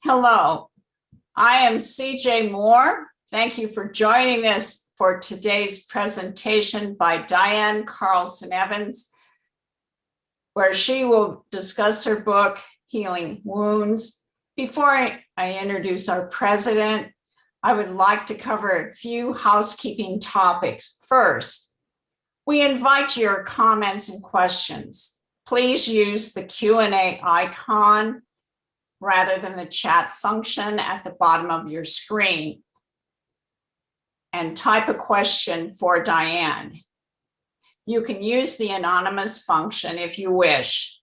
Hello, I am CJ Moore. Thank you for joining us for today's presentation by Diane Carlson Evans, where she will discuss her book, Healing Wounds. Before I introduce our president, I would like to cover a few housekeeping topics. First, we invite your comments and questions. Please use the Q&A icon rather than the chat function at the bottom of your screen, and type a question for Diane. You can use the anonymous function if you wish.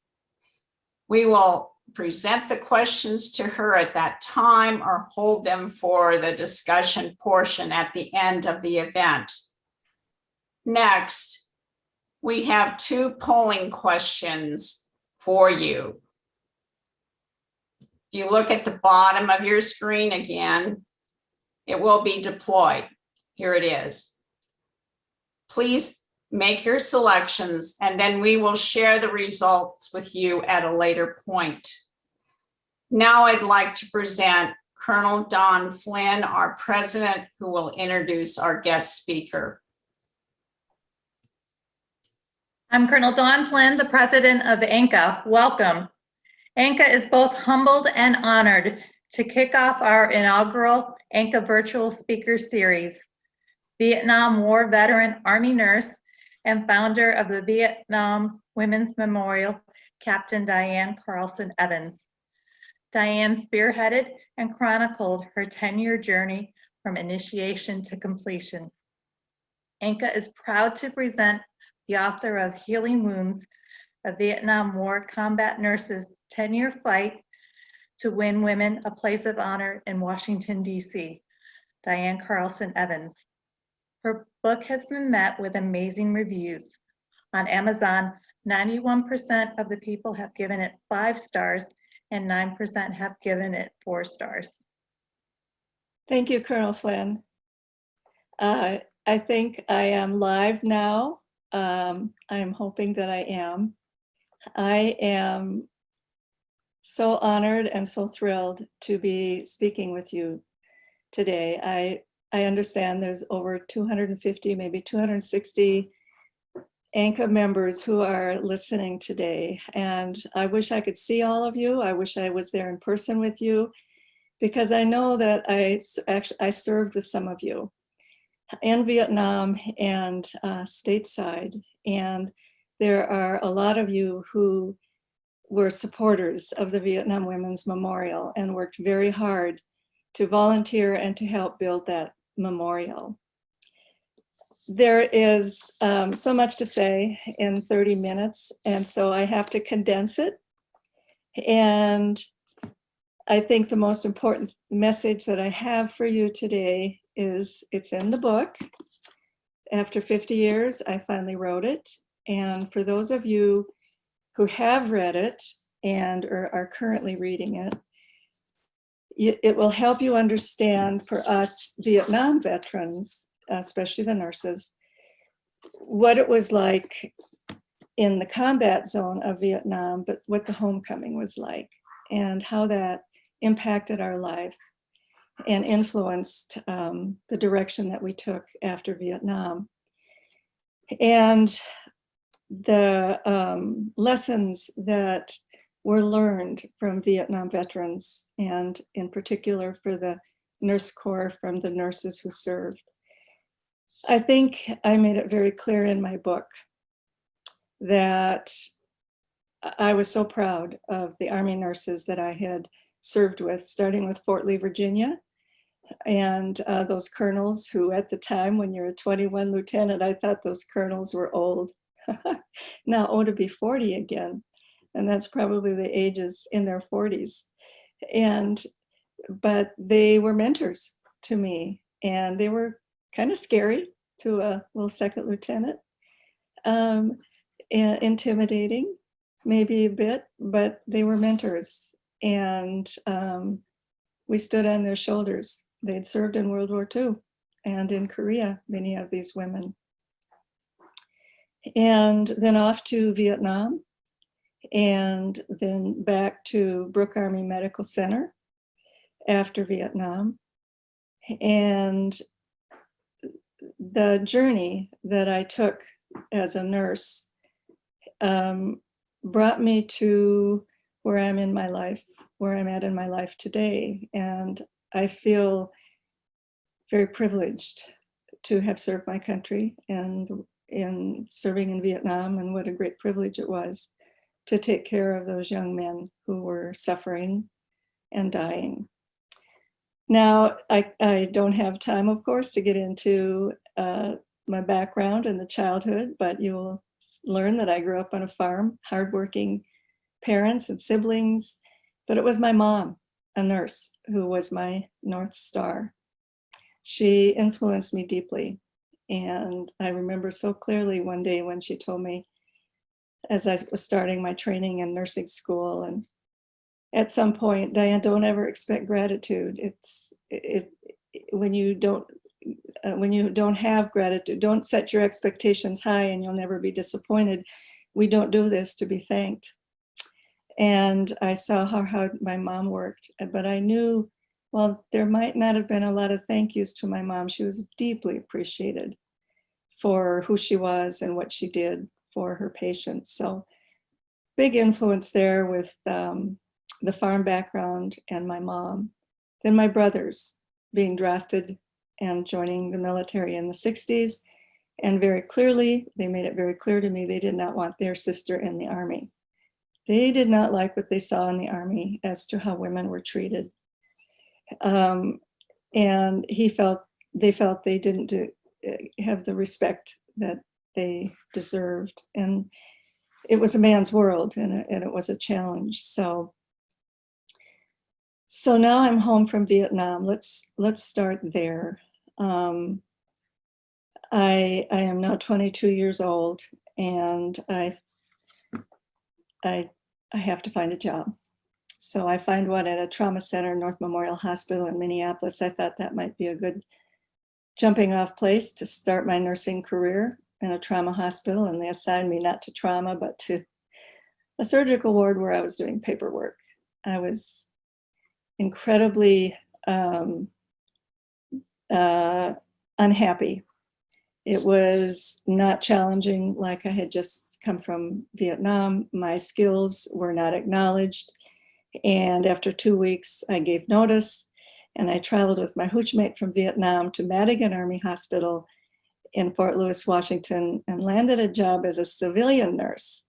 We will present the questions to her at that time or hold them for the discussion portion at the end of the event. Next, we have two polling questions for you. If you look at the bottom of your screen again, it will be deployed. Here it is. Please make your selections and then we will share the results with you at a later point. Now I'd like to present Colonel Don Flynn, our president, who will introduce our guest speaker. I'm Colonel Dawn Flynn, the president of ANCA. Welcome. ANCA is both humbled and honored to kick off our inaugural ANCA Virtual Speaker Series. Vietnam War veteran Army nurse and founder of the Vietnam Women's Memorial, Captain Diane Carlson Evans. Diane spearheaded and chronicled her 10-year journey from initiation to completion. ANCA is proud to present the author of Healing Wounds, a Vietnam War combat nurse's 10-year fight to win women a place of honor in Washington, D.C., Diane Carlson Evans. Her book has been met with amazing reviews. On Amazon, 91% of the people have given it 5 stars and 9% have given it 4 stars. Thank you, Colonel Flynn. I think I am live now. I'm hoping that I am. I am so honored and so thrilled to be speaking with you today. I understand there's over 250, maybe 260 ANCA members who are listening today. And I wish I could see all of you. I wish I was there in person with you, because I know that I served with some of you in Vietnam and stateside. And there are a lot of you who were supporters of the Vietnam Women's Memorial and worked very hard to volunteer and to help build that memorial. There is so much to say in 30 minutes, and so I have to condense it. And I think the most important message that I have for you today is it's in the book. After 50 years, I finally wrote it. And for those of you who have read it and are currently reading it, it will help you understand, for us Vietnam veterans, especially the nurses, what it was like in the combat zone of Vietnam, but what the homecoming was like and how that impacted our life and influenced the direction that we took after Vietnam. And the lessons that were learned from Vietnam veterans, and in particular for the Nurse Corps, from the nurses who served. I think I made it very clear in my book that I was so proud of the Army nurses that I had served with, starting with Fort Lee, Virginia, and those colonels who at the time, when you're a 21 lieutenant, I thought those colonels were old. Now, to be 40 again. And that's probably the ages in their 40s. But they were mentors to me, and they were kind of scary to a little second lieutenant, and intimidating, maybe a bit, but they were mentors. And we stood on their shoulders. They'd served in World War II and in Korea, many of these women. And then off to Vietnam, and then back to Brooke Army Medical Center, after Vietnam. And the journey that I took as a nurse brought me to where I'm in my life, where I'm at in my life today. And I feel very privileged to have served my country and in serving in Vietnam, and what a great privilege it was to take care of those young men who were suffering and dying. Now, I don't have time, of course, to get into my background and the childhood, but you will learn that I grew up on a farm, hardworking parents and siblings, but it was my mom, a nurse, who was my North Star. She influenced me deeply. And I remember so clearly one day when she told me, as I was starting my training in nursing school, and at some point, Diane, don't ever expect gratitude. When you don't have gratitude, don't set your expectations high and you'll never be disappointed. We don't do this to be thanked. And I saw how hard my mom worked, but I knew, well, there might not have been a lot of thank yous to my mom. She was deeply appreciated for who she was and what she did for her patients. So big influence there with the farm background and my mom. Then my brothers being drafted and joining the military in the 60s. And very clearly, they made it very clear to me they did not want their sister in the Army. They did not like what they saw in the Army as to how women were treated. And they felt they didn't have the respect that they deserved. And it was a man's world, and it was a challenge. So now I'm home from Vietnam. Let's start there. I am now 22 years old, and I have to find a job. So I find one at a trauma center, North Memorial Hospital in Minneapolis. I thought that might be a good jumping off place to start my nursing career in a trauma hospital. And they assigned me not to trauma, but to a surgical ward where I was doing paperwork. I was incredibly unhappy. It was not challenging like I had just come from Vietnam. My skills were not acknowledged. And after 2 weeks, I gave notice, and I traveled with my hoochmate from Vietnam to Madigan Army Hospital in Fort Lewis, Washington, and landed a job as a civilian nurse.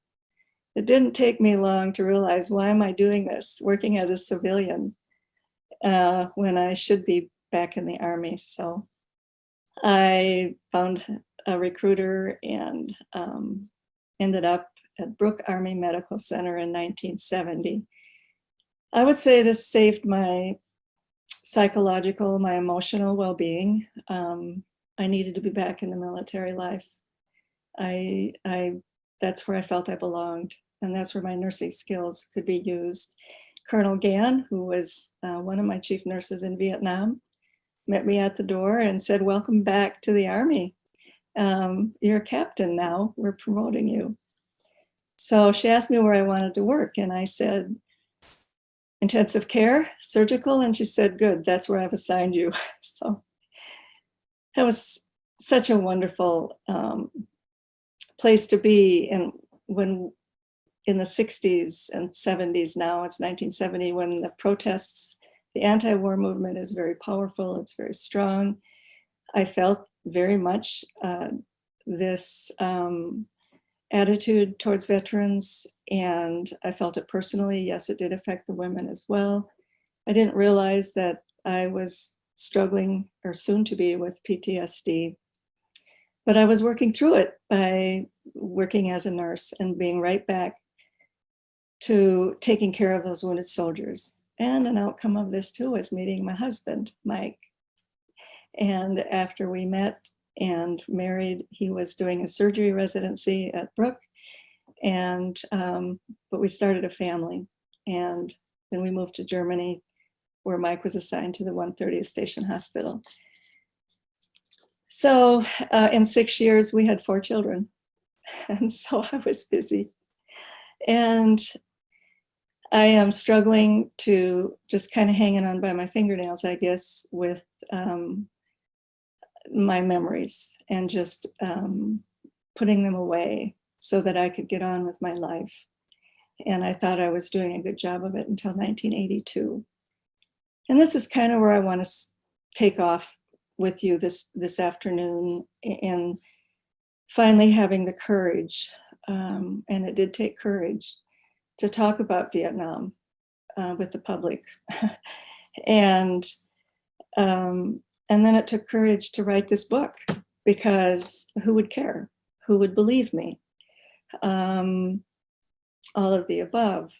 It didn't take me long to realize, why am I doing this, working as a civilian, when I should be back in the Army? So I found a recruiter and ended up at Brooke Army Medical Center in 1970. I would say this saved my psychological, my emotional well-being. I needed to be back in the military life. That's where I felt I belonged, and that's where my nursing skills could be used. Colonel Gann, who was one of my chief nurses in Vietnam, met me at the door and said, "Welcome back to the Army. You're a captain now, we're promoting you." So she asked me where I wanted to work, and I said, "Intensive care, surgical," and she said, "Good, that's where I've assigned you." So that was such a wonderful place to be. And when in the 60s and 70s, now it's 1970, when the protests, the anti-war movement is very powerful, it's very strong. I felt very much this attitude towards veterans, and I felt it personally. Yes, it did affect the women as well. I didn't realize that I was struggling, or soon to be, with PTSD, but I was working through it by working as a nurse and being right back to taking care of those wounded soldiers. And an outcome of this too was meeting my husband, Mike. And after we met and married, he was doing a surgery residency at Brooke, and but we started a family, and then we moved to Germany, where Mike was assigned to the 130th Station Hospital. So in 6 years, we had 4 children, and so I was busy. And I am struggling to just kind of hanging on by my fingernails, I guess, with my memories and just putting them away so that I could get on with my life. And I thought I was doing a good job of it until 1982. And this is kind of where I want to take off with you this afternoon, and finally having the courage, and it did take courage to talk about Vietnam with the public. And then it took courage to write this book, because who would care? Who would believe me? All of the above.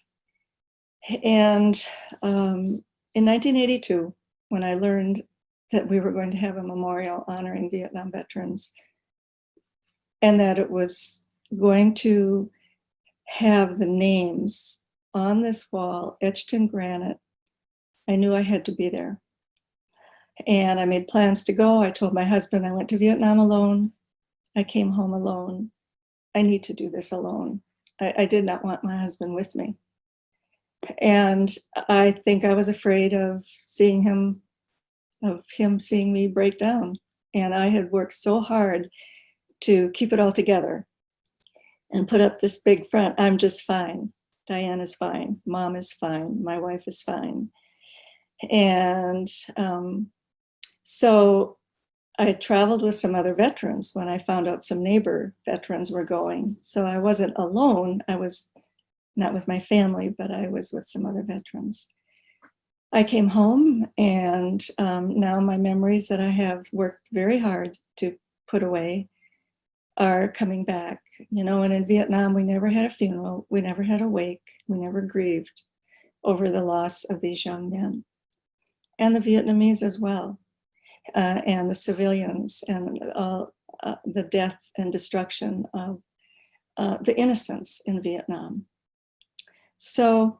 And in 1982, when I learned that we were going to have a memorial honoring Vietnam veterans, and that it was going to have the names on this wall etched in granite, I knew I had to be there. And I made plans to go. I told my husband I went to Vietnam alone. I came home alone. I need to do this alone. I did not want my husband with me. And I think I was afraid of him seeing me break down. And I had worked so hard to keep it all together and put up this big front. I'm just fine. Diane is fine. Mom is fine. My wife is fine. And so I traveled with some other veterans when I found out some neighbor veterans were going. So I wasn't alone. I was not with my family, but I was with some other veterans. I came home, and now my memories that I have worked very hard to put away are coming back. You know, and in Vietnam, we never had a funeral. We never had a wake. We never grieved over the loss of these young men, and the Vietnamese as well. And the civilians, and the death and destruction of the innocents in Vietnam. So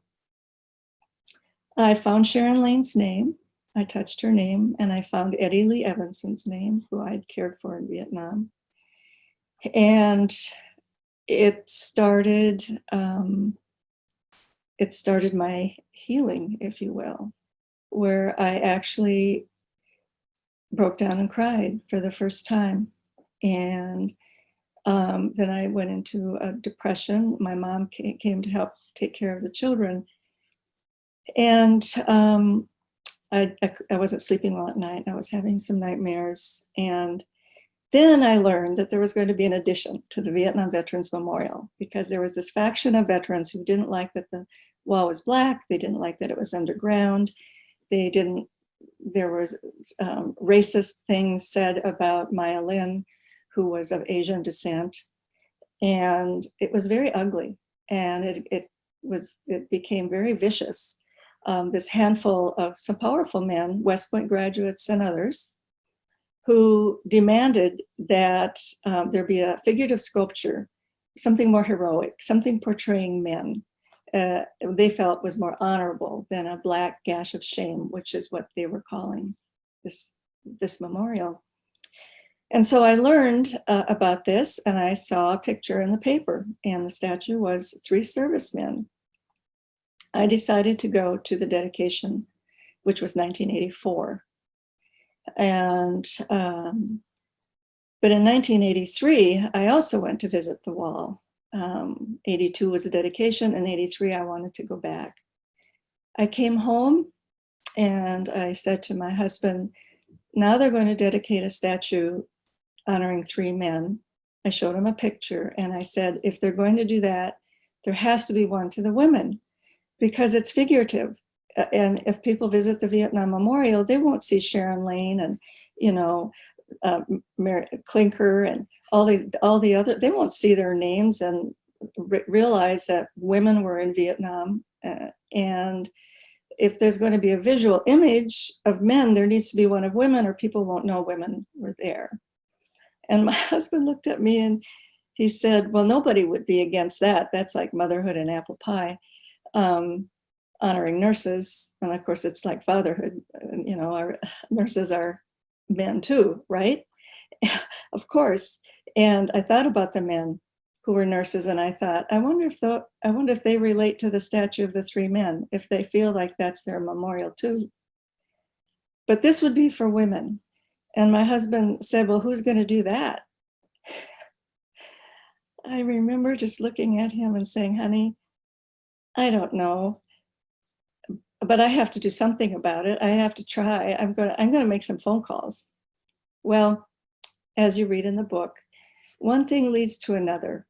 I found Sharon Lane's name. I touched her name, and I found Eddie Lee Evanson's name, who I'd cared for in Vietnam. And it started my healing, if you will, where I actually broke down and cried for the first time. And then I went into a depression. My mom came to help take care of the children. And I wasn't sleeping well at night. I was having some nightmares. And then I learned that there was going to be an addition to the Vietnam Veterans Memorial, because there was this faction of veterans who didn't like that the wall was black. They didn't like that it was underground. There was racist things said about Maya Lin, who was of Asian descent. And it was very ugly. And it became very vicious. This handful of some powerful men, West Point graduates and others, who demanded that there be a figurative sculpture, something more heroic, something portraying men. They felt was more honorable than a black gash of shame, which is what they were calling this memorial. And so I learned about this, and I saw a picture in the paper, and the statue was 3 servicemen. I decided to go to the dedication, which was 1984. And but in 1983, I also went to visit the wall. 82 was the dedication, and 83, I wanted to go back. I came home, and I said to my husband, now they're going to dedicate a statue honoring 3 men. I showed him a picture, and I said, if they're going to do that, there has to be one to the women, because it's figurative. And if people visit the Vietnam Memorial, they won't see Sharon Lane and, you know, Mary Clinker and all the other, they won't see their names and realize that women were in Vietnam. And if there's going to be a visual image of men, there needs to be one of women, or people won't know women were there. And my husband looked at me and he said, well, nobody would be against that. That's like motherhood and apple pie. Honoring nurses. And of course, it's like fatherhood. You know, our nurses are men too, right? Of course. And I thought about the men, who were nurses, and I thought, I wonder if they relate to the statue of the three men, if they feel like that's their memorial too. But this would be for women. And my husband said, well, who's going to do that? I remember just looking at him and saying, honey, I don't know, but I have to do something about it. I have to try. I'm going to make some phone calls. Well, as you read in the book, one thing leads to another.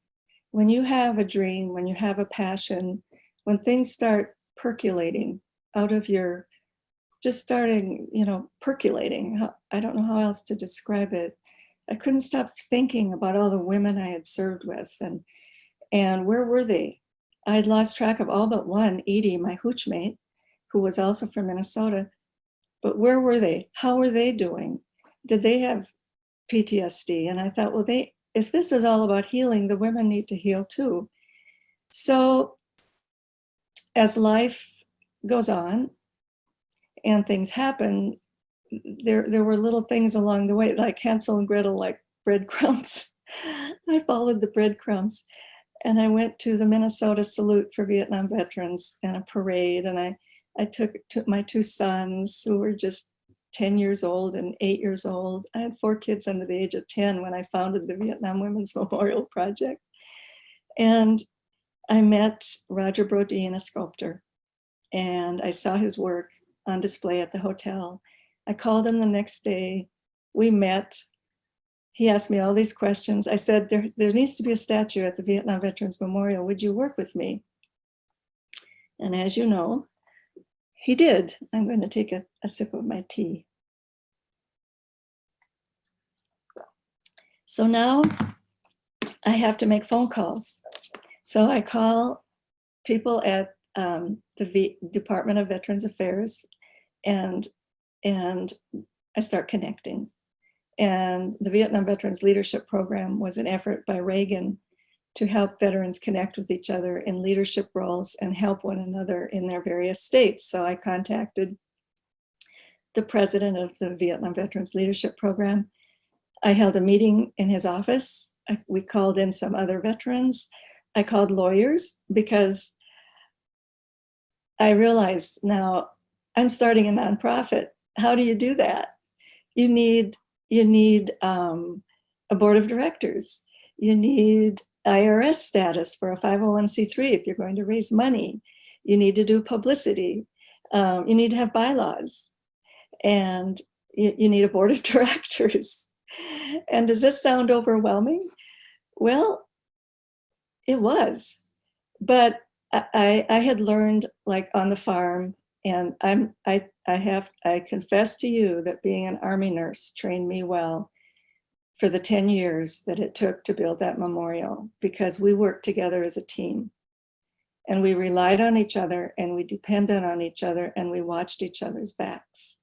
When you have a dream, when you have a passion, when things start percolating out of your, just starting, percolating. I don't know how else to describe it. I couldn't stop thinking about all the women I had served with, and where were they? I had lost track of all but one, Edie, my hooch mate, who was also from Minnesota. But where were they? How were they doing? Did they have PTSD? And I thought, well, if this is all about healing, the women need to heal too. So as life goes on and things happen, there were little things along the way, like Hansel and Gretel, like breadcrumbs. I followed the breadcrumbs, and I went to the Minnesota Salute for Vietnam Veterans and a parade, and I took my two sons, who were just 10 years old and 8 years old. I had 4 kids under the age of 10 when I founded the Vietnam Women's Memorial Project. And I met Roger Brodeen, a sculptor, and I saw his work on display at the hotel. I called him the next day. We met. He asked me all these questions. I said, there needs to be a statue at the Vietnam Veterans Memorial. Would you work with me? And as you know, he did. I'm going to take a sip of my tea. So now I have to make phone calls. So I call people at the Department of Veterans Affairs, and I start connecting. And the Vietnam Veterans Leadership Program was an effort by Reagan to help veterans connect with each other in leadership roles and help one another in their various states. So I contacted the president of the Vietnam Veterans Leadership Program. I held a meeting in his office. We called in some other veterans. I called lawyers, because I realized now I'm starting a nonprofit. How do you do that? You need a board of directors. You need IRS status for a 501c3 if you're going to raise money. You need to do publicity. You need to have bylaws, and you need a board of directors. And does this sound overwhelming? Well, it was, but I had learned, like on the farm, and I confess to you that being an Army nurse trained me well for the 10 years that it took to build that memorial, because we worked together as a team, and we relied on each other, and we depended on each other, and we watched each other's backs.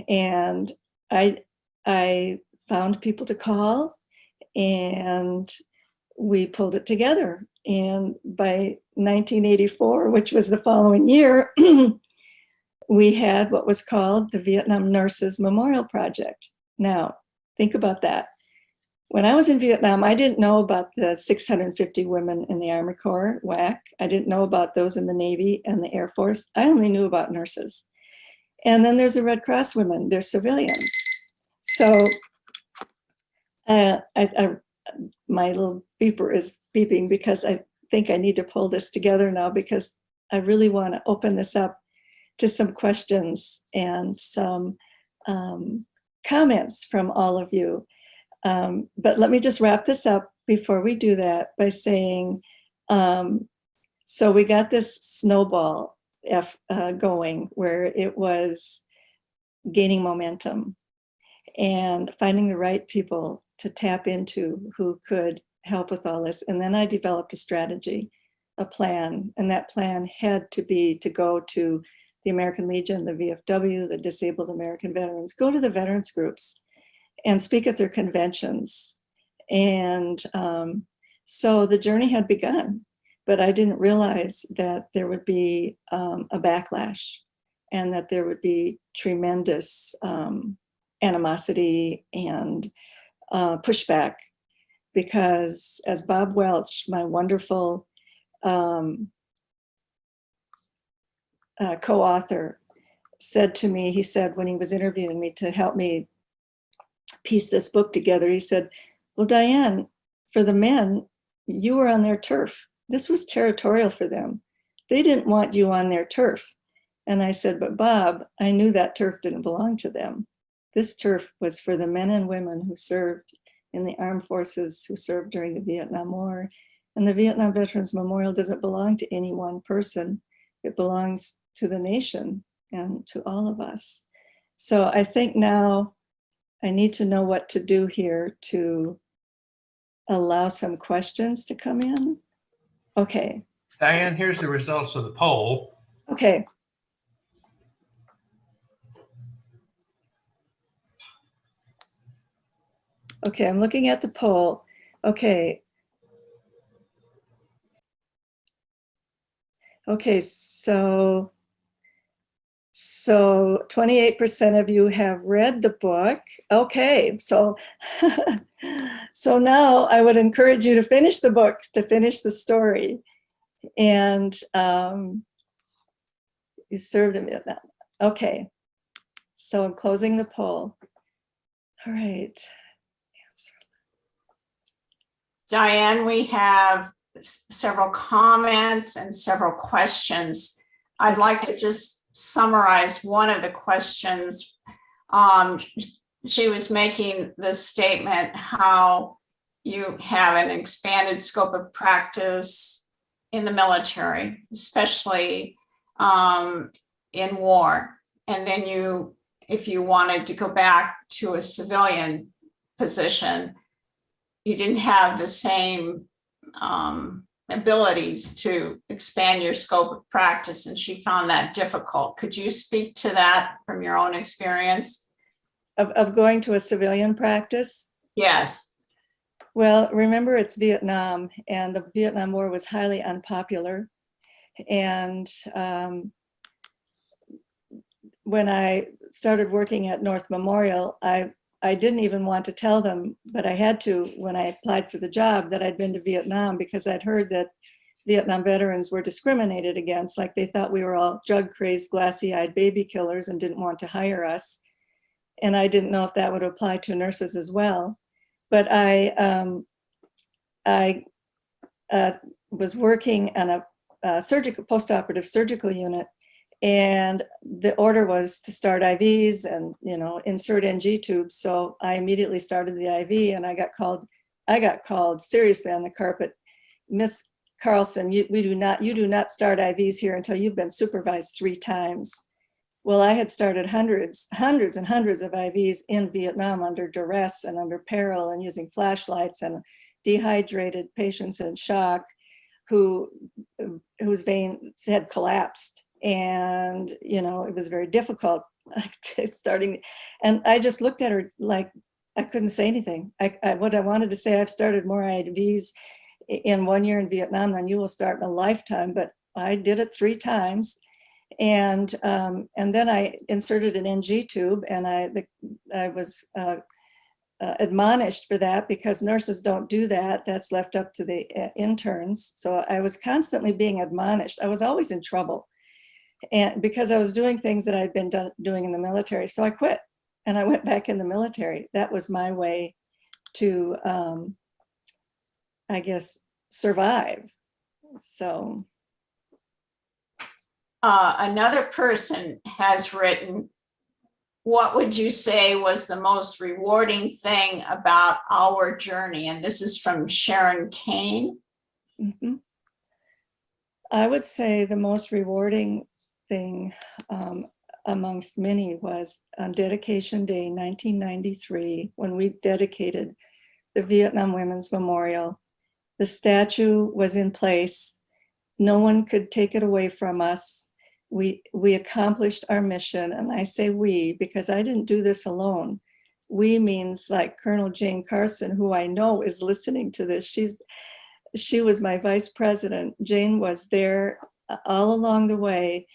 And I found people to call, and we pulled it together. And by 1984, which was the following year, we had what was called the Vietnam Nurses Memorial Project. Now, think about that. When I was in Vietnam, I didn't know about the 650 women in the Army Corps, WAC. I didn't know about those in the Navy and the Air Force. I only knew about nurses. And then there's the Red Cross women, they're civilians. So my little beeper is beeping, because I think I need to pull this together now, because I really want to open this up to some questions and some comments from all of you. But let me just wrap this up before we do that by saying, so we got this snowball going, where it was gaining momentum and finding the right people to tap into who could help with all this. And then I developed a strategy, a plan, and that plan had to be to go to the American Legion, the VFW, the Disabled American Veterans, go to the veterans groups and speak at their conventions. And so the journey had begun, but I didn't realize that there would be a backlash, and that there would be tremendous animosity and pushback. because as Bob Welch, my wonderful co-author, said to me, he said when he was interviewing me to help me piece this book together, he said, well, Diane, for the men, you were on their turf. This was territorial for them. They didn't want you on their turf. And I said, but Bob, I knew that turf didn't belong to them. This turf was for the men and women who served in the armed forces, who served during the Vietnam War. And the Vietnam Veterans Memorial doesn't belong to any one person. It belongs to the nation and to all of us. So I think now I need to know what to do here to allow some questions to come in. Okay. Diane, here's the results of the poll. Okay. Okay, I'm looking at the poll. Okay. Okay, so 28% of you have read the book. Okay, so so now I would encourage you to finish the book, to finish the story. And you served in Vietnam. Okay, so I'm closing the poll. All right. Diane, we have several comments and several questions. I'd like to just summarize one of the questions. She was making the statement how you have an expanded scope of practice in the military, especially in war. And then you, if you wanted to go back to a civilian position, you didn't have the same abilities to expand your scope of practice, and she found that difficult. Could you speak to that from your own experience? Of going to a civilian practice? Yes. Well, remember it's Vietnam, and the Vietnam War was highly unpopular. And when I started working at North Memorial, I didn't even want to tell them, but I had to when I applied for the job, that I'd been to Vietnam, because I'd heard that Vietnam veterans were discriminated against, like they thought we were all drug-crazed, glassy-eyed baby killers and didn't want to hire us. And I didn't know if that would apply to nurses as well. But I was working on a surgical, post-operative surgical unit, and the order was to start IVs and, you know, insert NG tubes. So I immediately started the IV, and I got called seriously on the carpet. Miss Carlson, you do not start IVs here until you've been supervised 3 times. Well, I had started hundreds and hundreds of IVs in Vietnam under duress and under peril, and using flashlights, and dehydrated patients in shock whose veins had collapsed. And, you know, it was very difficult starting. And I just looked at her like I couldn't say anything. What I wanted to say, I've started more IVs in 1 year in Vietnam than you will start in a lifetime, but I did it 3 times. And then I inserted an NG tube, and I was admonished for that, because nurses don't do that. That's left up to the interns. So I was constantly being admonished. I was always in trouble, and because I was doing things that I'd been doing in the military. So I quit, and I went back in the military. That was my way to, I guess, survive. So. Another person has written, what would you say was the most rewarding thing about our journey? And this is from Sharon Kane. Mm-hmm. I would say the most rewarding thing amongst many was on Dedication Day 1993, when we dedicated the Vietnam Women's Memorial. The statue was in place. No one could take it away from us. We accomplished our mission, and I say we because I didn't do this alone. We means like Colonel Jane Carson, who I know is listening to this. She was my vice president. Jane was there all along the way,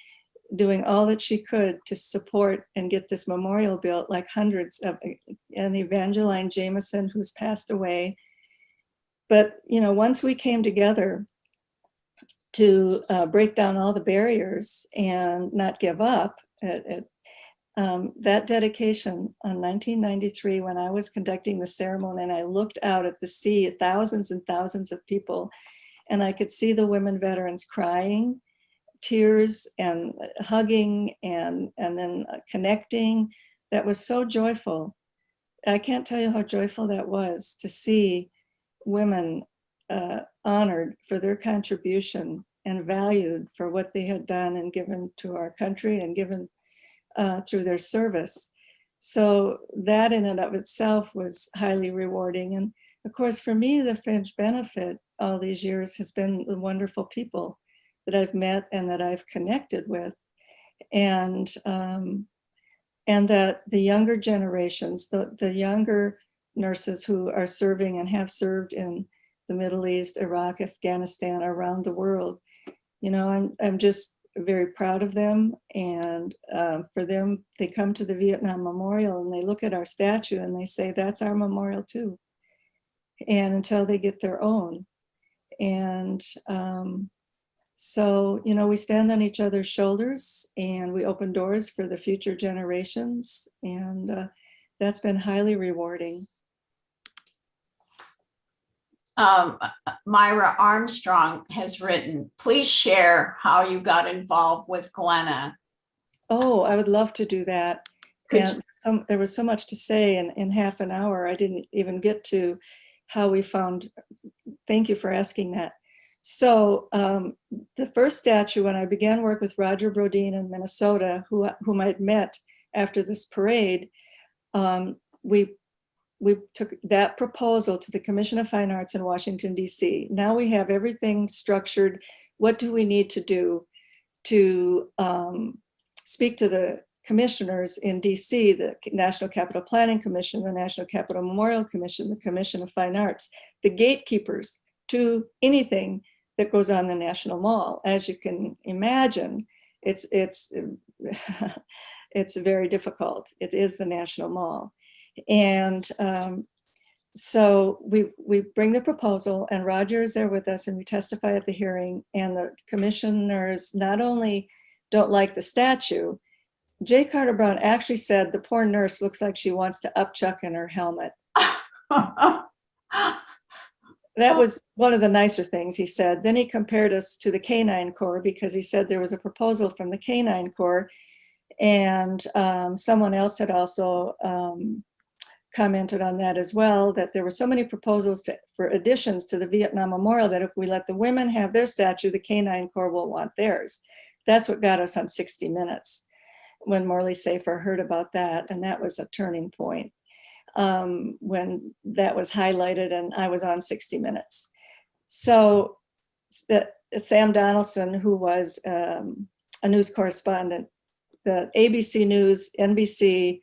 doing all that she could to support and get this memorial built, like hundreds of, and Evangeline Jameson, who's passed away, But, you know, once we came together to break down all the barriers and not give up, that dedication on 1993, when I was conducting the ceremony and I looked out at the sea, thousands and thousands of people, and I could see the women veterans crying, tears and hugging and then connecting. That was so joyful. I can't tell you how joyful that was to see women honored for their contribution and valued for what they had done and given to our country and given through their service. So that in and of itself was highly rewarding. And of course, for me, the fringe benefit all these years has been the wonderful people that I've met and that I've connected with. And that the younger generations, the younger nurses who are serving and have served in the Middle East, Iraq, Afghanistan, around the world, you know, I'm just very proud of them. And for them, they come to the Vietnam Memorial and they look at our statue and they say, that's our memorial too. And until they get their own. And so, you know, we stand on each other's shoulders and we open doors for the future generations. And that's been highly rewarding. Myra Armstrong has written, please share how you got involved with Glenna. Oh, I would love to do that. And there was so much to say in half an hour. I didn't even get to how we found, thank you for asking that. So the first statue, when I began work with Roger Brodeen in Minnesota, whom I'd met after this parade, we took that proposal to the Commission of Fine Arts in Washington, D.C. Now we have everything structured. What do we need to do to speak to the commissioners in D.C., the National Capital Planning Commission, the National Capital Memorial Commission, the Commission of Fine Arts, the gatekeepers to anything that goes on the National Mall? As you can imagine, it's very difficult. It is the National Mall. And so we bring the proposal and Roger is there with us and we testify at the hearing, and the commissioners not only don't like the statue, J. Carter Brown actually said the poor nurse looks like she wants to upchuck in her helmet. That was one of the nicer things he said. Then he compared us to the Canine Corps because he said there was a proposal from the Canine Corps, and someone else had also commented on that as well, that there were so many proposals for additions to the Vietnam Memorial that if we let the women have their statue, the Canine Corps will want theirs. That's what got us on 60 Minutes when Morley Safer heard about that, and that was a turning point. When that was highlighted and I was on 60 Minutes. So Sam Donaldson, who was a news correspondent, the ABC News, NBC,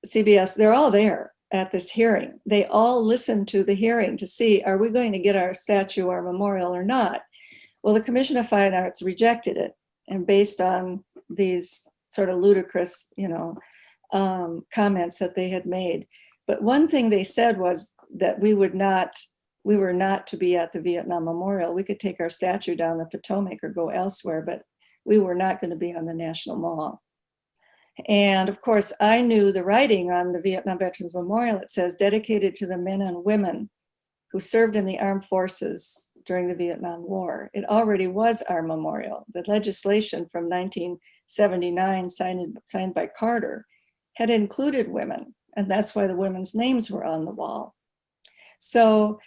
CBS, they're all there at this hearing. They all listened to the hearing to see, are we going to get our statue, our memorial or not? Well, the Commission of Fine Arts rejected it. And based on these sort of ludicrous, comments that they had made. But one thing they said was that we were not to be at the Vietnam Memorial. We could take our statue down the Potomac or go elsewhere, but we were not going to be on the National Mall. And of course, I knew the writing on the Vietnam Veterans Memorial. It says, dedicated to the men and women who served in the armed forces during the Vietnam War. It already was our memorial. The legislation from 1979 signed by Carter had included women, and that's why the women's names were on the wall. So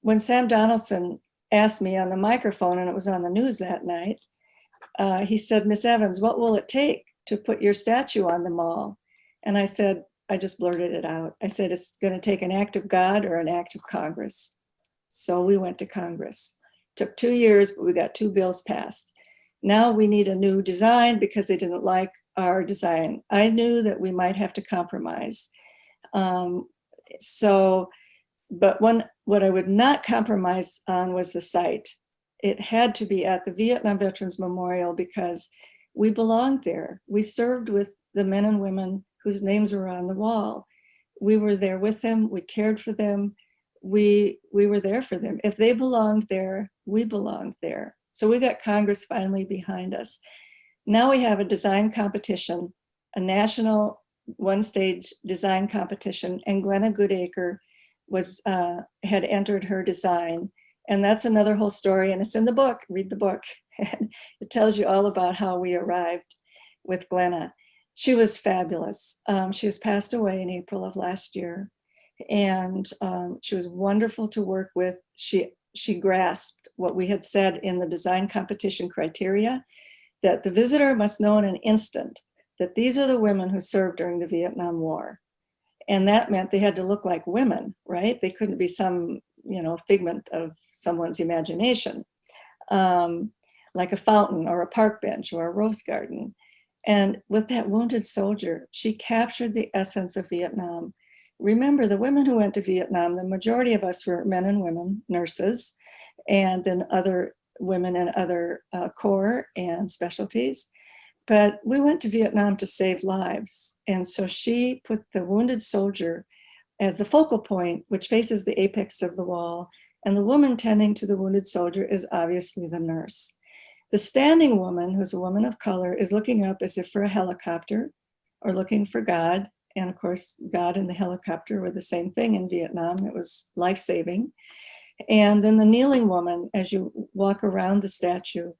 when Sam Donaldson asked me on the microphone, and it was on the news that night, he said, Miss Evans, what will it take to put your statue on the mall? And I said, I just blurted it out. I said, it's going to take an act of God or an act of Congress. So we went to Congress. Took 2 years, but we got 2 bills passed. Now we need a new design because they didn't like our design. I knew that we might have to compromise. But what I would not compromise on was the site. It had to be at the Vietnam Veterans Memorial because we belonged there. We served with the men and women whose names were on the wall. We were there with them, we cared for them, we were there for them. If they belonged there, we belonged there. So we got Congress finally behind us. Now we have a design competition, a national one-stage design competition, and Glenna Goodacre had entered her design. And that's another whole story, and it's in the book. Read the book. It tells you all about how we arrived with Glenna. She was fabulous. She has passed away in April of last year, and she was wonderful to work with. She grasped what we had said in the design competition criteria, that the visitor must know in an instant that these are the women who served during the Vietnam War. And that meant they had to look like women, right? They couldn't be some, figment of someone's imagination, like a fountain or a park bench or a rose garden. And with that wounded soldier, she captured the essence of Vietnam. Remember, the women who went to Vietnam, the majority of us were men and women, nurses, and then other women in other corps and specialties. But we went to Vietnam to save lives. And so she put the wounded soldier as the focal point, which faces the apex of the wall. And the woman tending to the wounded soldier is obviously the nurse. The standing woman, who's a woman of color, is looking up as if for a helicopter or looking for God. And of course, God and the helicopter were the same thing in Vietnam. It was life-saving. And then the kneeling woman, as you walk around the statue,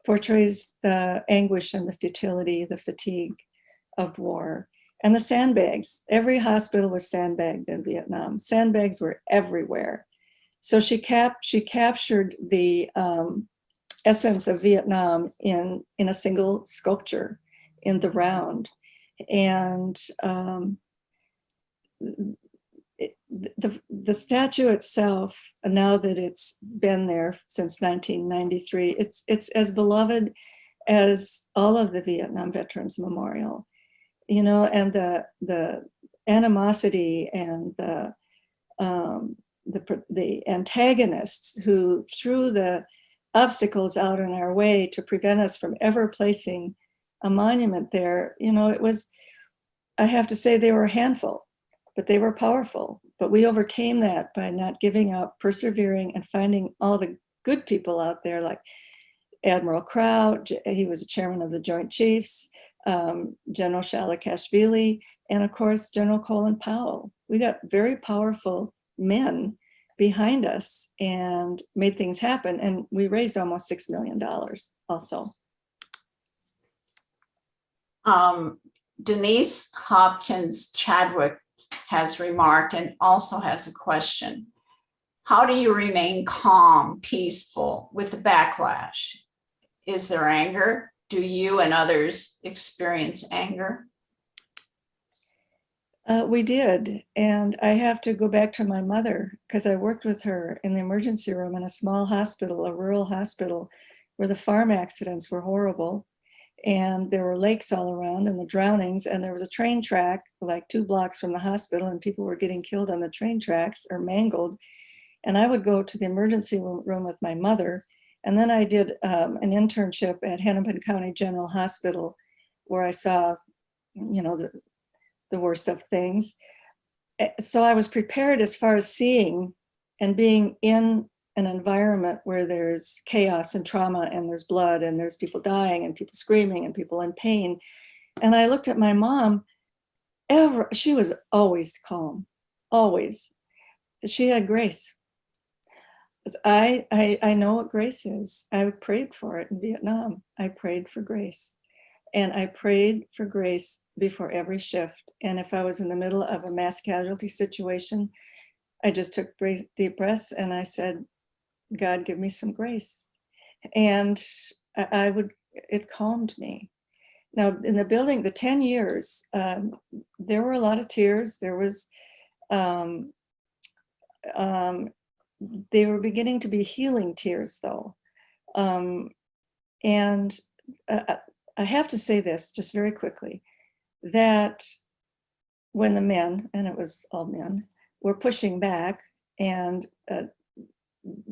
portrays the anguish and the futility, the fatigue of war. And the sandbags. Every hospital was sandbagged in Vietnam. Sandbags were everywhere. So she captured the essence of Vietnam in a single sculpture in the round. And the statue itself, now that it's been there since 1993, it's as beloved as all of the Vietnam Veterans Memorial, and the animosity and the antagonists who threw the obstacles out in our way to prevent us from ever placing a monument there. I have to say they were a handful, but they were powerful. But we overcame that by not giving up, persevering, and finding all the good people out there, like Admiral Kraut. He was the chairman of the Joint Chiefs, General Shalakashvili, and of course, General Colin Powell. We got very powerful men behind us and made things happen. And we raised almost $6 million also. Denise Hopkins Chadwick has remarked and also has a question. How do you remain calm, peaceful with the backlash? Is there anger? Do you and others experience anger? We did. And I have to go back to my mother, because I worked with her in the emergency room in a small hospital, a rural hospital, where the farm accidents were horrible. And there were lakes all around and the drownings, and there was a train track like 2 blocks from the hospital, and people were getting killed on the train tracks or mangled. And I would go to the emergency room with my mother. And then I did an internship at Hennepin County General Hospital, where I saw, the worst of things. So I was prepared as far as seeing and being in an environment where there's chaos and trauma and there's blood and there's people dying and people screaming and people in pain. And I looked at my mom, she was always calm, always. She had grace. I know what grace is. I prayed for it in Vietnam. I prayed for grace. And I prayed for grace before every shift. And if I was in the middle of a mass casualty situation, I just took deep breaths and I said, God, give me some grace. And it calmed me. Now in the building, the 10 years, there were a lot of tears. There was, they were beginning to be healing tears though. And I have to say this just very quickly, that when the men, and it was all men, were pushing back and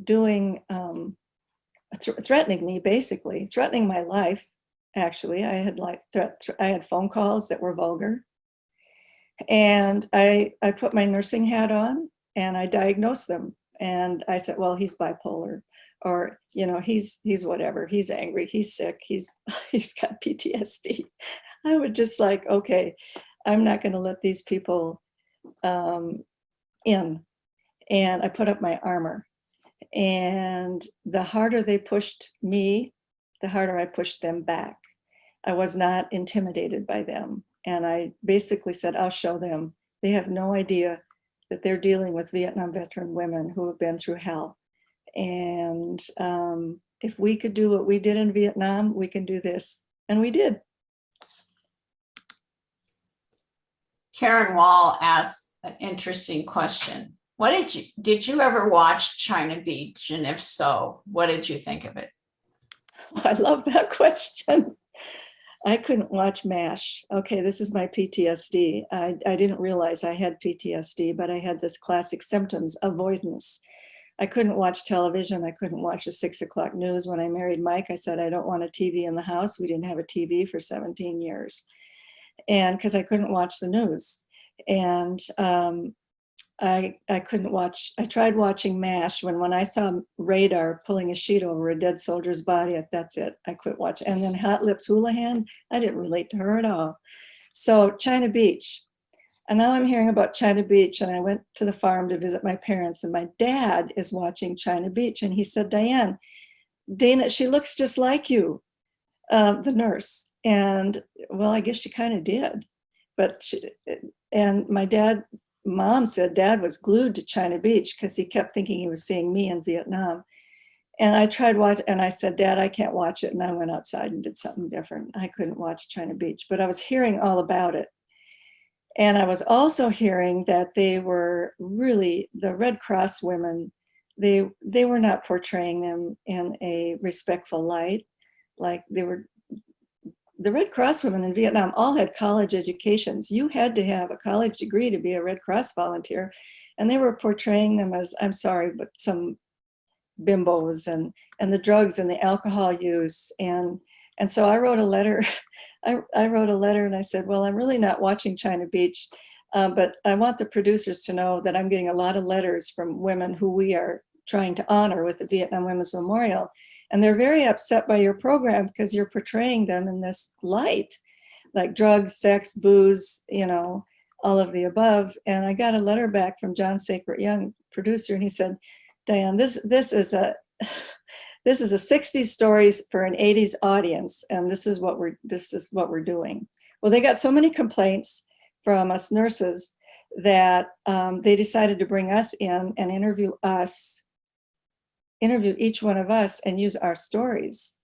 doing, threatening me, basically, threatening my life, actually. I had phone calls that were vulgar. And I put my nursing hat on and I diagnosed them. And I said, well, he's bipolar, or, you know, he's whatever, he's angry, he's sick, he's got PTSD. I would just like, okay, I'm not going to let these people in. And I put up my armor. And the harder they pushed me, the harder I pushed them back. I was not intimidated by them. And I basically said, I'll show them. They have no idea that they're dealing with Vietnam veteran women who have been through hell. And if we could do what we did in Vietnam, we can do this. And we did. Karen Wall asked an interesting question. Did you ever watch China Beach? And if so, what did you think of it? I love that question. I couldn't watch MASH. Okay, this is my PTSD. I didn't realize I had PTSD, but I had this classic symptoms, avoidance. I couldn't watch television. I couldn't watch the 6 o'clock news. When I married Mike, I said, I don't want a TV in the house. We didn't have a TV for 17 years. And because I couldn't watch the news. And I couldn't watch, I tried watching MASH when I saw Radar pulling a sheet over a dead soldier's body, that's it, I quit watching. And then Hot Lips Houlihan, I didn't relate to her at all. So China Beach, and now I'm hearing about China Beach, and I went to the farm to visit my parents, and my dad is watching China Beach, and he said, Diane, Dana, she looks just like you, the nurse. And well, I guess she kind of did, but and my mom said Dad was glued to China Beach because he kept thinking he was seeing me in Vietnam. And I tried watching, and I said, Dad, I can't watch it. And I went outside and did something different. I couldn't watch China Beach, but I was hearing all about it. And I was also hearing that they were really, the Red Cross women, they were not portraying them in a respectful light. Like they were, the Red Cross women in Vietnam all had college educations. You had to have a college degree to be a Red Cross volunteer. And they were portraying them as, I'm sorry, but some bimbos and the drugs and the alcohol use. And so I wrote a letter. I wrote a letter and I said, well, I'm really not watching China Beach, but I want the producers to know that I'm getting a lot of letters from women who we are trying to honor with the Vietnam Women's Memorial. And they're very upset by your program because you're portraying them in this light, like drugs, sex, booze, you know, all of the above. And I got a letter back from John Sacred Young, producer, and he said, Diane, this is a 60s stories for an 80s audience, and this is what we're doing. Well, they got so many complaints from us nurses that they decided to bring us in and interview each one of us and use our stories.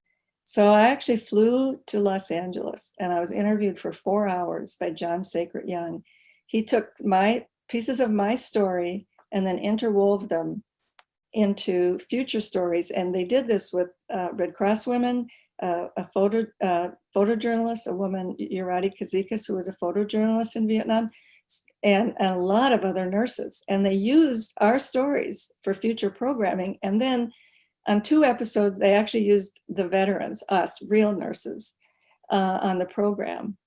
So I actually flew to Los Angeles and I was interviewed for 4 hours by John Sacred Young. He took my pieces of my story and then interwove them into future stories. And they did this with Red Cross women, a photojournalist, a woman, Urati Kazikas, who was a photojournalist in Vietnam, and a lot of other nurses. And they used our stories for future programming. And then on 2 episodes, they actually used the veterans, us, real nurses, on the program.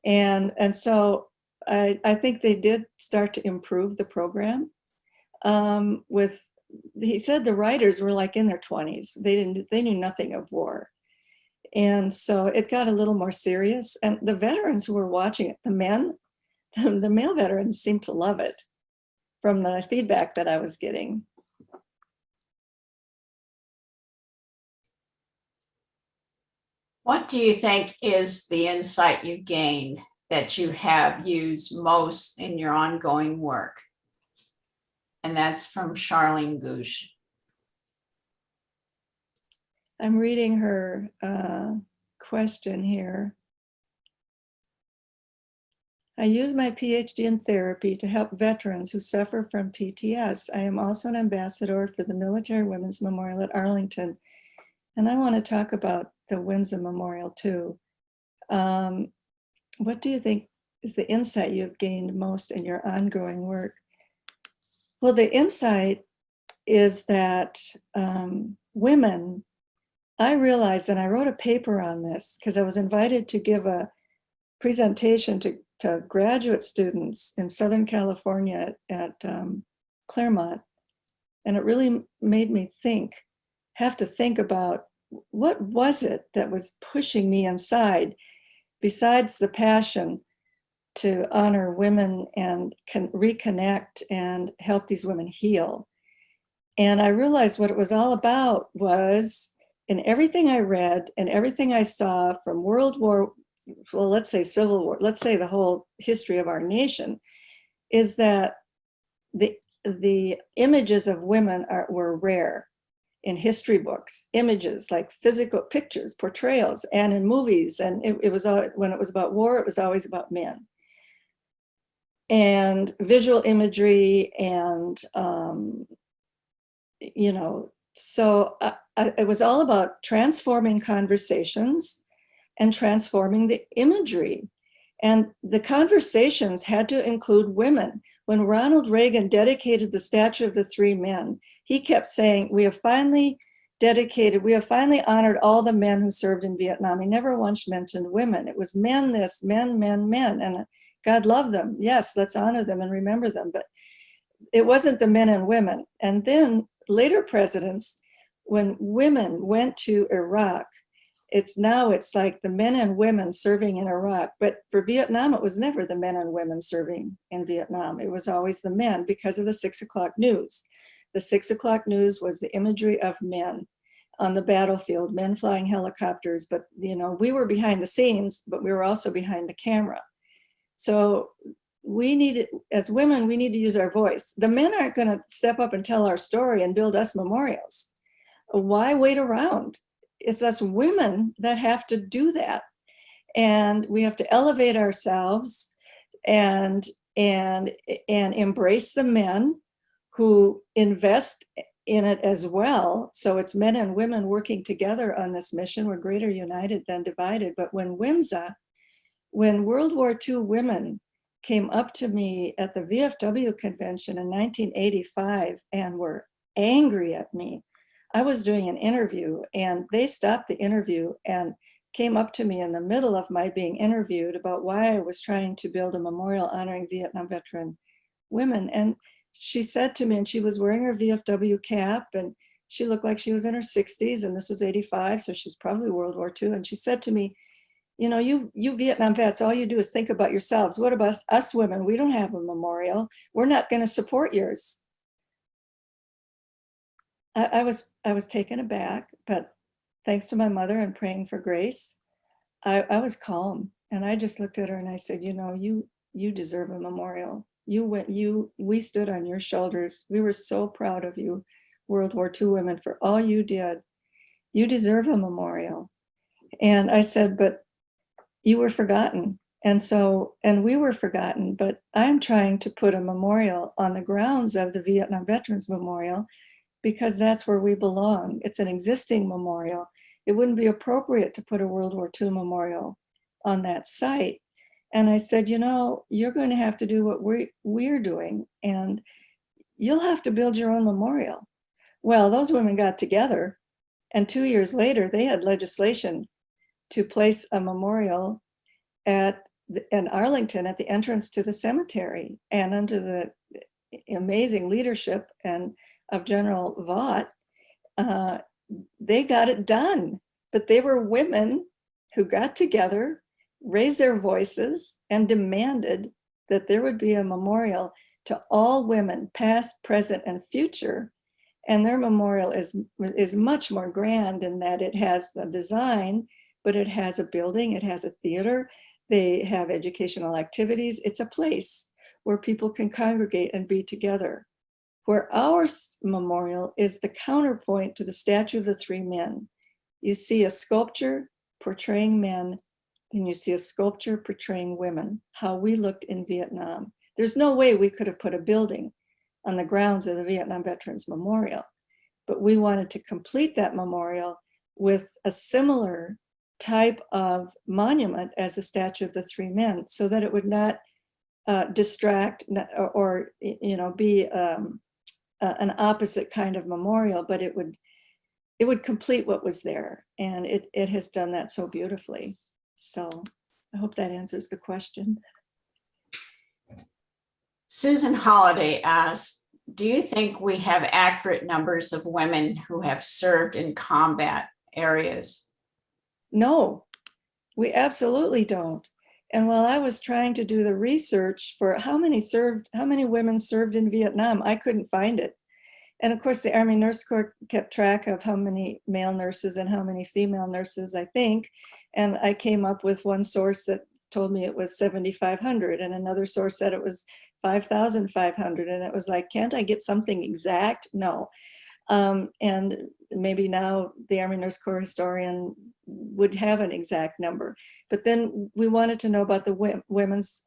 And so I think they did start to improve the program he said the writers were like in their 20s. They knew nothing of war. And so it got a little more serious. And the veterans who were watching it, the male veterans seemed to love it from the feedback that I was getting. What do you think is the insight you gained that you have used most in your ongoing work? And that's from Charlene Gooch. I'm reading her question here. I use my PhD in therapy to help veterans who suffer from PTS. I am also an ambassador for the Military Women's Memorial at Arlington. And I want to talk about the WIMSA Memorial too. What do you think is the insight you've gained most in your ongoing work? Well, the insight is that women, I realized, and I wrote a paper on this because I was invited to give a presentation to graduate students in Southern California at Claremont. And it really made me have to think about what was it that was pushing me inside, besides the passion to honor women and reconnect and help these women heal. And I realized what it was all about was, in everything I read and everything I saw from World War, well, let's say Civil War, let's say the whole history of our nation, is that the images of women were rare in history books, images like physical pictures, portrayals, and in movies. And it was when it was about war, it was always about men. And visual imagery and, you know, so it was all about transforming conversations and transforming the imagery. And the conversations had to include women. When Ronald Reagan dedicated the statue of the three men, he kept saying, we have finally honored all the men who served in Vietnam. He never once mentioned women. It was men this, men, men, and God loved them. Yes, let's honor them and remember them. But it wasn't the men and women. And then later presidents, when women went to Iraq, it's like the men and women serving in Iraq. But for Vietnam, it was never the men and women serving in Vietnam. It was always the men, because of the 6 o'clock news. The 6 o'clock news was the imagery of men on the battlefield, men flying helicopters. But, you know, we were behind the scenes, but we were also behind the camera. So as women, we need to use our voice. The men aren't going to step up and tell our story and build us memorials. Why wait around? It's us women that have to do that. And we have to elevate ourselves and embrace the men who invest in it as well. So it's men and women working together on this mission. We're greater united than divided. But when World War II women came up to me at the VFW convention in 1985 and were angry at me, I was doing an interview, and they stopped the interview and came up to me in the middle of my being interviewed about why I was trying to build a memorial honoring Vietnam veteran women. And she said to me, and she was wearing her VFW cap, and she looked like she was in her 60s, and this was 85, so she's probably World War II. And she said to me, you know, you Vietnam vets, all you do is think about yourselves. What about us women? We don't have a memorial. We're not going to support yours. I was taken aback, but thanks to my mother and praying for grace, I was calm, and I just looked at her and I said, you know, you deserve a memorial. We stood on your shoulders. We were so proud of you, World War II women, for all you did. You deserve a memorial. And I said, but you were forgotten. And we were forgotten, but I'm trying to put a memorial on the grounds of the Vietnam Veterans Memorial, because that's where we belong. It's an existing memorial. It wouldn't be appropriate to put a World War II memorial on that site. And I said, you know, you're going to have to do what we're doing, and you'll have to build your own memorial. Well, those women got together, and 2 years later, they had legislation to place a memorial in Arlington at the entrance to the cemetery. And under the amazing leadership of General Vaught, they got it done. But they were women who got together, raised their voices, and demanded that there would be a memorial to all women, past, present, and future. And their memorial is much more grand in that it has the design, but it has a building, it has a theater, they have educational activities. It's a place where people can congregate and be together. Where our memorial is the counterpoint to the statue of the three men. You see a sculpture portraying men, and you see a sculpture portraying women, how we looked in Vietnam. There's no way we could have put a building on the grounds of the Vietnam Veterans Memorial, but we wanted to complete that memorial with a similar type of monument as the statue of the three men, so that it would not distract or be an opposite kind of memorial, but it would complete what was there, and it has done that so beautifully. So I hope that answers the question. Susan Holiday asked, do you think we have accurate numbers of women who have served in combat areas? No, we absolutely don't. And while I was trying to do the research for how many women served in Vietnam, I couldn't find it. And of course, the Army Nurse Corps kept track of how many male nurses and how many female nurses, I think. And I came up with one source that told me it was 7,500, and another source said it was 5,500. And it was like, can't I get something exact? No. And maybe now the Army Nurse Corps historian would have an exact number. But then we wanted to know about the women's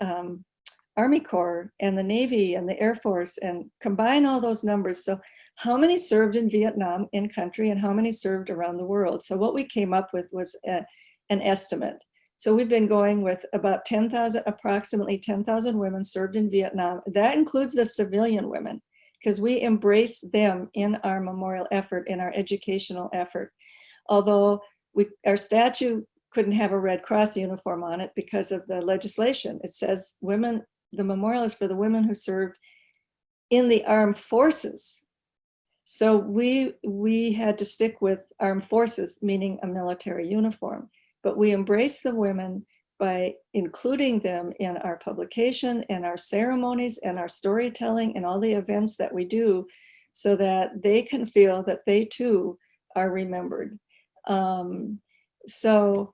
Army Corps and the Navy and the Air Force, and combine all those numbers. So how many served in Vietnam in country and how many served around the world? So what we came up with was an estimate. So we've been going with about 10,000, approximately 10,000 women served in Vietnam. That includes the civilian women, because we embrace them in our memorial effort, in our educational effort. Although our statue couldn't have a Red Cross uniform on it because of the legislation. It says women, the memorial is for the women who served in the armed forces. So we had to stick with armed forces, meaning a military uniform. But we embrace the women by including them in our publication and our ceremonies and our storytelling and all the events that we do, so that they can feel that they too are remembered. So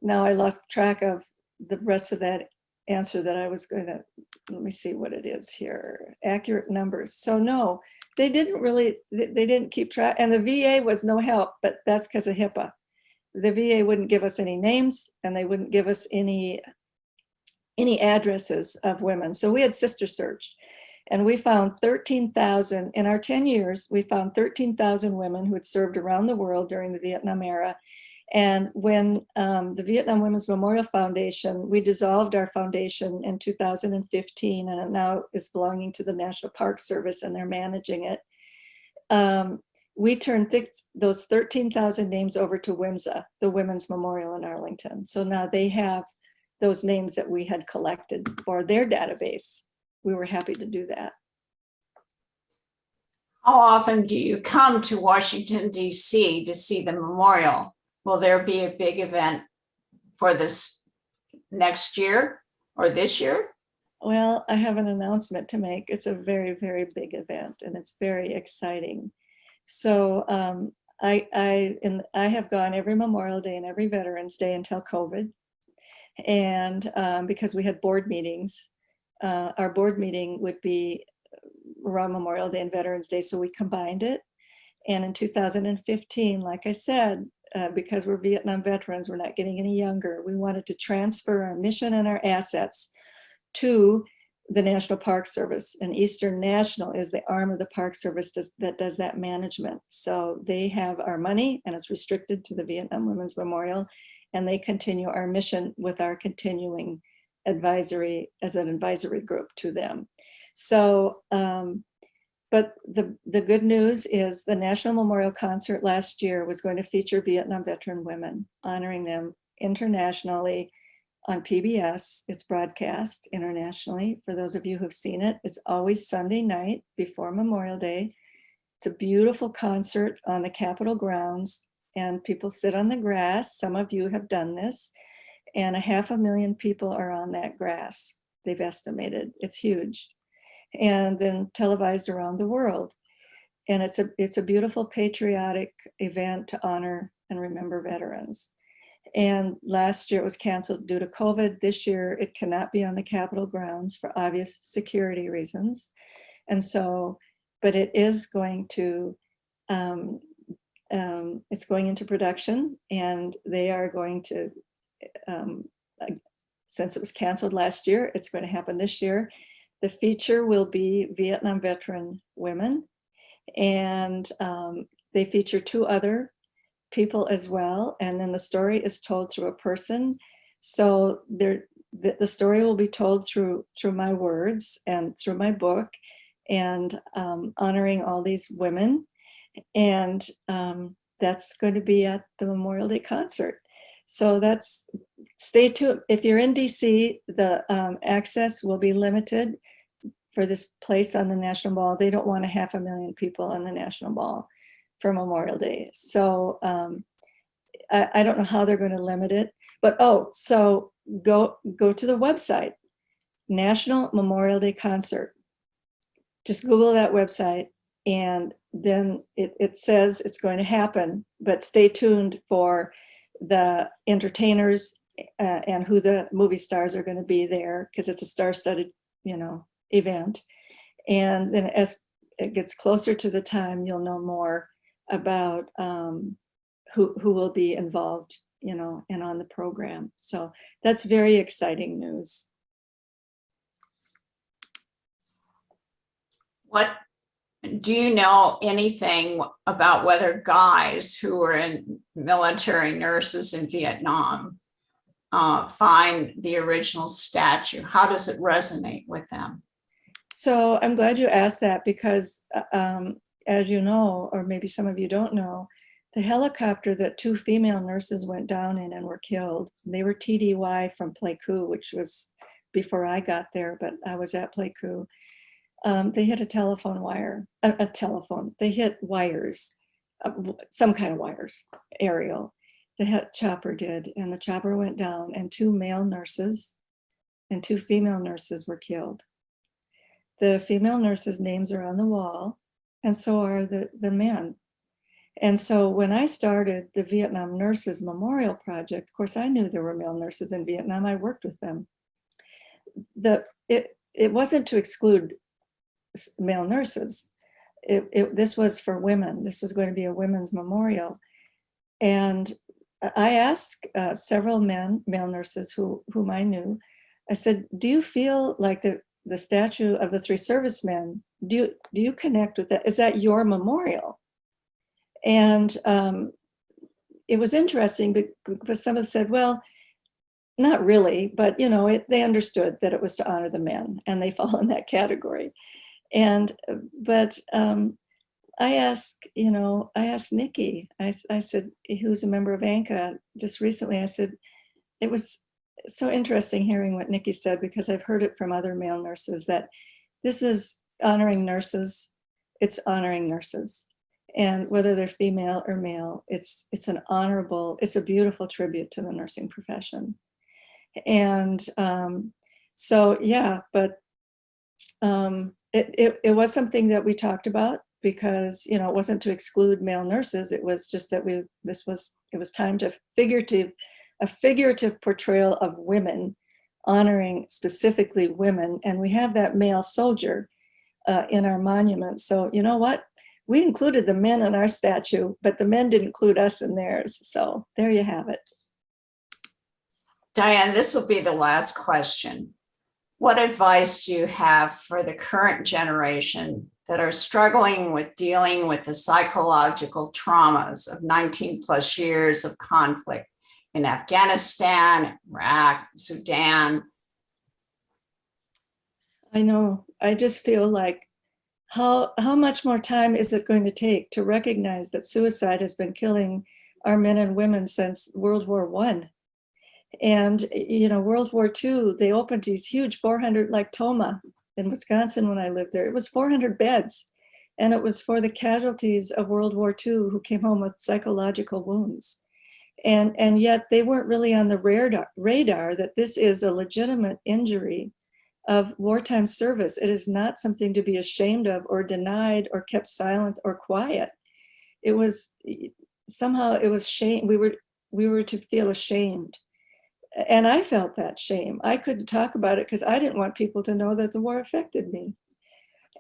now I lost track of the rest of that answer that I was going to, let me see what it is here. Accurate numbers. So no, they didn't keep track, and the VA was no help, but that's because of HIPAA. The VA wouldn't give us any names, and they wouldn't give us any addresses of women. So we had sister search, and we found 13,000 in our 10 years. We found 13,000 women who had served around the world during the Vietnam era. And when the Vietnam Women's Memorial Foundation, we dissolved our foundation in 2015, and it now is belonging to the National Park Service, and they're managing it. We turned those 13,000 names over to WMSA, the Women's Memorial in Arlington. So now they have those names that we had collected for their database. We were happy to do that. How often do you come to Washington, D.C. to see the memorial? Will there be a big event for this next year or this year? Well, I have an announcement to make. It's a very, very big event, and it's very exciting. So I have gone every Memorial Day and every Veterans Day until COVID. And because we had board meetings, our board meeting would be around Memorial Day and Veterans Day, so we combined it. And in 2015, like I said, because we're Vietnam veterans, we're not getting any younger, we wanted to transfer our mission and our assets to the National Park Service, and Eastern National is the arm of the Park Service that does that management. So they have our money, and it's restricted to the Vietnam Women's Memorial, and they continue our mission with our continuing advisory as an advisory group to them. So, but the good news is the National Memorial Concert last year was going to feature Vietnam veteran women, honoring them internationally on PBS. It's broadcast internationally. For those of you who've seen it, it's always Sunday night before Memorial Day. It's a beautiful concert on the Capitol grounds, and people sit on the grass. Some of you have done this, and 500,000 people are on that grass. They've estimated. It's huge. And then televised around the world. And it's a beautiful patriotic event to honor and remember veterans. And last year it was canceled due to COVID. This year it cannot be on the Capitol grounds for obvious security reasons. And so, but it is going to, it's going into production, and they are going to, since it was canceled last year, it's going to happen this year. The feature will be Vietnam veteran women, and they feature 2 other people as well, and then the story is told through a person. So the story will be told through my words and through my book, and honoring all these women, and that's going to be at the Memorial Day concert. So stay tuned. If you're in DC, the access will be limited for this place on the National Mall. They don't want 500,000 people on the National Mall for Memorial Day. So I don't know how they're going to limit it, but so go to the website, National Memorial Day Concert. Just Google that website, and then it says it's going to happen, but stay tuned for the entertainers and who the movie stars are going to be there, because it's a star-studded, event. And then as it gets closer to the time, you'll know more about who will be involved, and on the program. So that's very exciting news. What do you know anything about whether guys who were in military nurses in Vietnam find the original statue? How does it resonate with them? So I'm glad you asked that, because as you know, or maybe some of you don't know, the helicopter that 2 female nurses went down in and were killed, they were TDY from Pleiku, which was before I got there, but I was at Pleiku. They hit a telephone wire, they hit wires, some kind of wires, aerial. The chopper did, and the chopper went down, and 2 male nurses and 2 female nurses were killed. The female nurses' names are on the wall, and so are the men. And so when I started the Vietnam Nurses Memorial Project, of course, I knew there were male nurses in Vietnam. I worked with them. It wasn't to exclude male nurses. This was for women. This was going to be a women's memorial. And I asked several male nurses whom I knew, I said, do you feel like the statue of the 3 servicemen, do you connect with that? Is that your memorial? And it was interesting because some of them said, well, not really, but they understood that it was to honor the men, and they fall in that category. But I asked Nikki, I said, who's a member of ANCA, just recently, I said, it was so interesting hearing what Nikki said, because I've heard it from other male nurses that this is honoring nurses, it's honoring nurses. And whether they're female or male, it's an honorable, it's a beautiful tribute to the nursing profession. And so, yeah, but it was something that we talked about, because it wasn't to exclude male nurses. It was just that it was time to a figurative portrayal of women, honoring specifically women. And we have that male soldier in our monument. So you know what? We included the men in our statue, but the men didn't include us in theirs. So there you have it. Diane, this will be the last question. What advice do you have for the current generation that are struggling with dealing with the psychological traumas of 19 plus years of conflict in Afghanistan, Iraq, Sudan? I know, I just feel like, how much more time is it going to take to recognize that suicide has been killing our men and women since World War I? And, World War II, they opened these huge 400, like Toma in Wisconsin when I lived there, it was 400 beds. And it was for the casualties of World War II who came home with psychological wounds. And yet they weren't really on the radar that this is a legitimate injury of wartime service. It is not something to be ashamed of or denied or kept silent or quiet. It was somehow, it was shame. We were to feel ashamed. And I felt that shame. I couldn't talk about it because I didn't want people to know that the war affected me.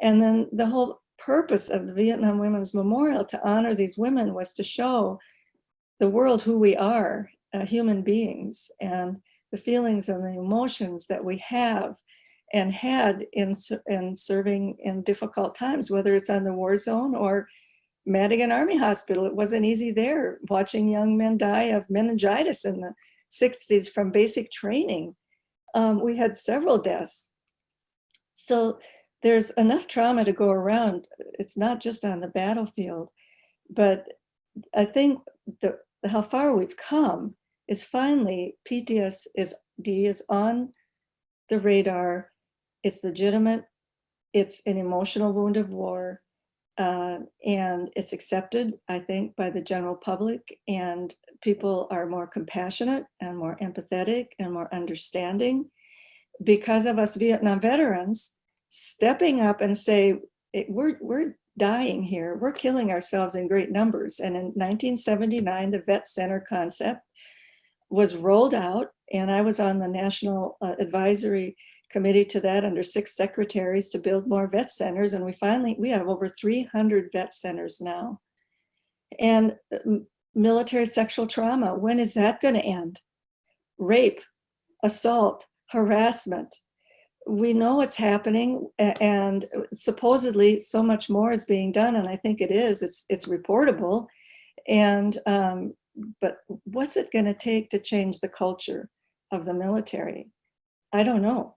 And then the whole purpose of the Vietnam Women's Memorial to honor these women was to show the world who we are, human beings, and the feelings and the emotions that we have and had in serving in difficult times, whether it's on the war zone or Madigan Army Hospital. It wasn't easy there, watching young men die of meningitis in the 60s from basic training. We had several deaths. So there's enough trauma to go around. It's not just on the battlefield, but I think how far we've come is finally PTSD is on the radar. It's legitimate. It's an emotional wound of war, and it's accepted, I think, by the general public, and people are more compassionate and more empathetic and more understanding because of us Vietnam veterans stepping up and say, we're dying here, we're killing ourselves in great numbers. And in 1979, the Vet Center concept was rolled out, and I was on the National Advisory Committee to that under 6 secretaries to build more vet centers. And we have over 300 vet centers now. And military sexual trauma, when is that going to end? Rape, assault, harassment. We know what's happening, and supposedly so much more is being done, and I think it is. It's reportable. And but what's it going to take to change the culture of the military? I don't know.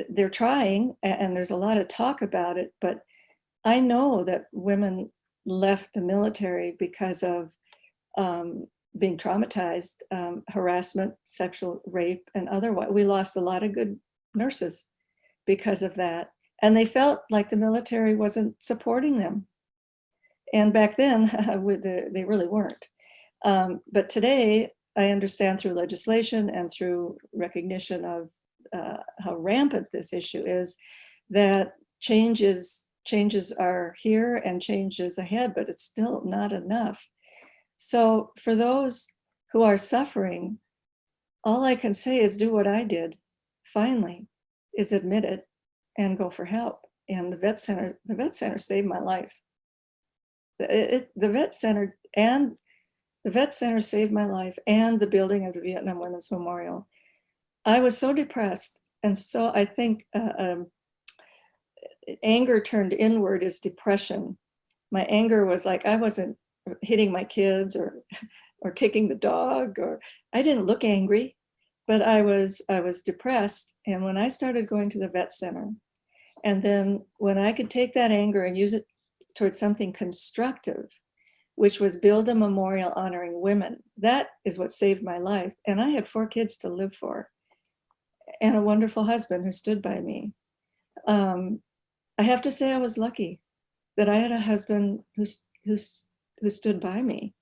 They're trying, and there's a lot of talk about it, but I know that women left the military because of being traumatized, harassment, sexual rape, and otherwise. We lost a lot of good nurses because of that. And they felt like the military wasn't supporting them. And back then, they really weren't. But today, I understand through legislation and through recognition of how rampant this issue is, that changes are here and changes ahead, but it's still not enough. So for those who are suffering, all I can say is do what I did, finally, is admit it and go for help. And the vet center saved my life. The vet center saved my life, and the building of the Vietnam Women's Memorial. I was so depressed, and so I think anger turned inward is depression. My anger was like, I wasn't hitting my kids or kicking the dog, or I didn't look angry, but I was depressed. And when I started going to the vet center, and then when I could take that anger and use it towards something constructive, which was build a memorial honoring women, that is what saved my life. And I had 4 kids to live for, and a wonderful husband who stood by me. I have to say I was lucky that I had a husband who stood by me.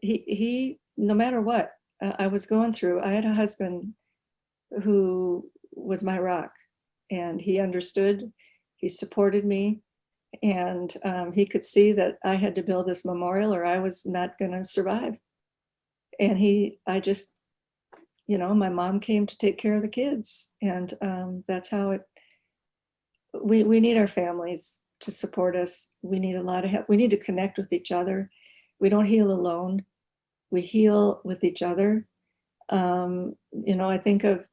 He no matter what I was going through, I had a husband who was my rock, and he understood, he supported me, and he could see that I had to build this memorial or I was not going to survive. And my mom came to take care of the kids, and that's how we need our families to support us. We need a lot of help. We need to connect with each other. We don't heal alone. We heal with each other. I think of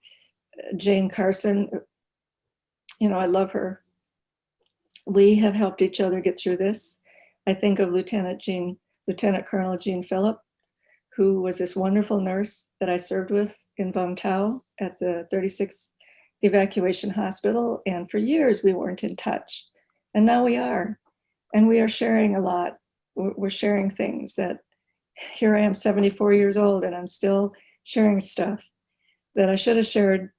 Jane Carson. I love her. We have helped each other get through this. I think of Lieutenant Colonel Jean Phillip, who was this wonderful nurse that I served with in Vung Tau at the 36th Evacuation Hospital. And for years, we weren't in touch. And now we are. And we are sharing a lot. We're sharing things that, here I am 74 years old, and I'm still sharing stuff that I should have shared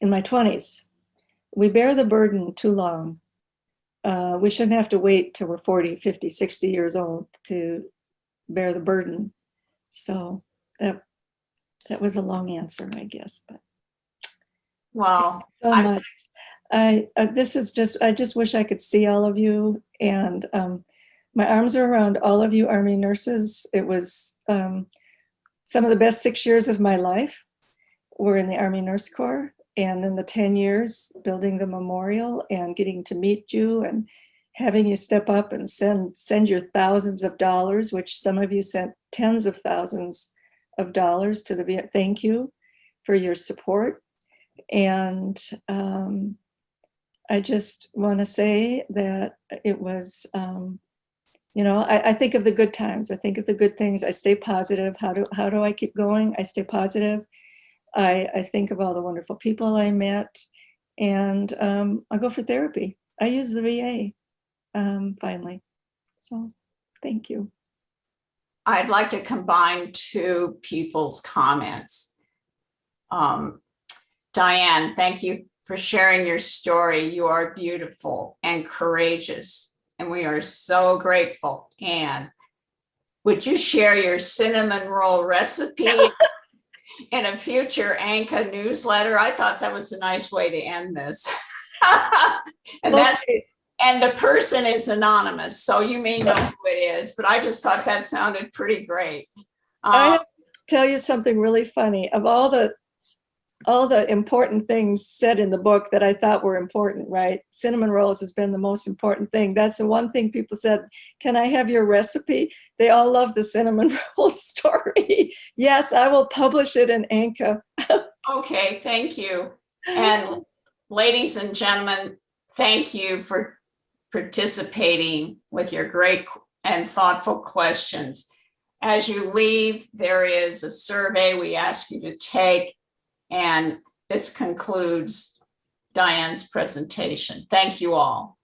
in my 20s. We bear the burden too long. We shouldn't have to wait till we're 40, 50, 60 years old to bear the burden. So that was a long answer, I guess. But Well, so much. I just wish I could see all of you, and my arms are around all of you Army nurses. It was some of the best 6 years of my life were in the Army Nurse Corps, and then the 10 years building the memorial and getting to meet you and having you step up and send your thousands of dollars, which some of you sent tens of thousands of dollars to the Viet. Thank you for your support. And I just want to say that it was, I think of the good times. I think of the good things. I stay positive. How do I keep going? I stay positive. I think of all the wonderful people I met, and I go for therapy. I use the VA finally. So thank you. I'd like to combine 2 people's comments. Diane, thank you for sharing your story. You are beautiful and courageous, and we are so grateful. Anne, would you share your cinnamon roll recipe in a future ANCA newsletter? I thought that was a nice way to end this. And that's Okay. and the person is anonymous, so you may know who it is, but I just thought that sounded pretty great. I have to tell you something really funny. Of all the important things said in the book that I thought were important, right? Cinnamon rolls has been the most important thing. That's the one thing people said, can I have your recipe? They all love the cinnamon roll story. Yes, I will publish it in ANCA. Okay, thank you. And ladies and gentlemen, thank you for participating with your great and thoughtful questions. As you leave, there is a survey we ask you to take, and this concludes Diane's presentation. Thank you all.